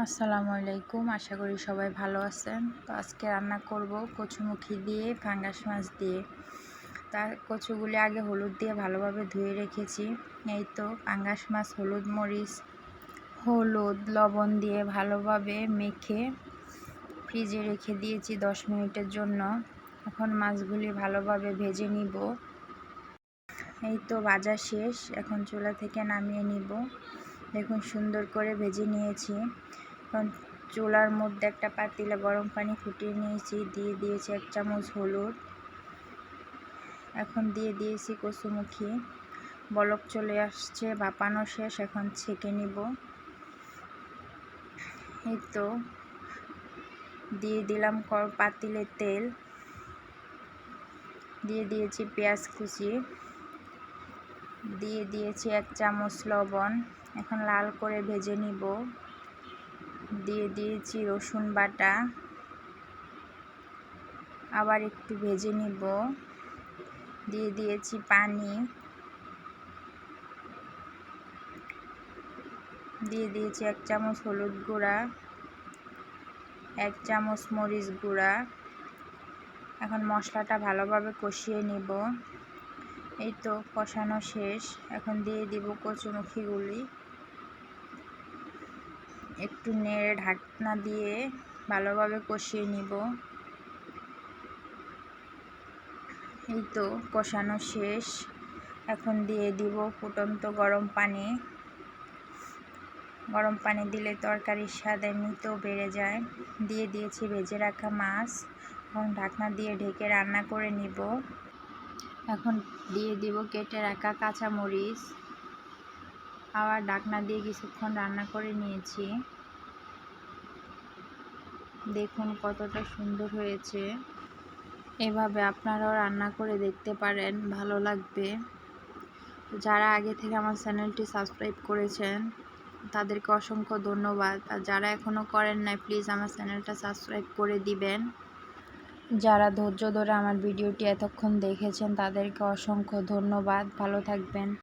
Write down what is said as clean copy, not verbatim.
আসসালামু আলাইকুম, আশা করি সবাই ভালো আছেন। তো আজকে রান্না করব কচুমুখী দিয়ে পাঙ্গাস মাছ দিয়ে। তার কচুগুলি আগে হলুদ দিয়ে ভালোভাবে ধুয়ে রেখেছি। এই তো পাঙ্গাস মাছ হলুদ লবণ দিয়ে ভালোভাবে মেখে ফ্রিজে রেখে দিয়েছি 10 মিনিটের জন্য। এখন মাছগুলি ভালোভাবে ভেজে নিব। এই তো ভাজা শেষ, এখন চুলা থেকে নামিয়ে নিব। দেখুন সুন্দর করে ভেজে নিয়েছি। এখন চুলার মধ্যে একটা পাতিলে গরম পানি ফুটিয়ে নিয়েছি, দিয়ে দিয়েছি 1 চামচ হলুদ। এখন দিয়ে দিয়েছি কচুমুখী। বলক চলে আসছে, ভাপানো শেষ, এখন ছেঁকে নিব। এই তো দিয়ে দিলাম পাতিলে তেল, দিয়ে দিয়েছি পেঁয়াজ কুচি, দিয়ে দিয়েছি 1 চামচ লবণ। এখন লাল করে ভেজে নিব। দিয়ে দিয়েছি রসুন বাটা, আবার একটু ভেজে নিব। দিয়ে দিয়েছি পানি, দিয়ে দিয়েছি 1 চামচ হলুদ গুঁড়া, 1 চামচ মরিচ গুঁড়া। এখন মশলাটা ভালোভাবে কষিয়ে নিব। এই তো কষানো শেষ, এখন দিয়ে দিব কচুমুখীগুলি। একটু নেড়ে ঢাকনা দিয়ে ভালোভাবে কষিয়ে নিব। এই তো কষানো শেষ, এখন দিয়ে দিব ফুটন্ত গরম পানি। গরম পানি দিলে তরকারির স্বাদ এমনিতেও বেড়ে যায়। দিয়ে দিয়েছি ভেজে রাখা মাছ। এখন ঢাকনা দিয়ে ঢেকে রান্না করে নিব। এখন দিয়ে দিব কেটে রাখা কাঁচামরিচ। আবার ঢাকনা দিয়ে কিছুক্ষণ রান্না করে নিয়েছি। দেখুন কতটা সুন্দর হয়েছে। এভাবে আপনারাও রান্না করে দেখতে পারেন, ভালো লাগবে। যারা আগে থেকে আমার চ্যানেলটি সাবস্ক্রাইব করেছেন তাদেরকে অসংখ্য ধন্যবাদ। আর যারা এখনও করেন নাই, প্লিজ আমার চ্যানেলটা সাবস্ক্রাইব করে দিবেন। যারা ধৈর্য ধরে আমার ভিডিওটি এতক্ষণ দেখেছেন তাদেরকে অসংখ্য ধন্যবাদ। ভালো থাকবেন।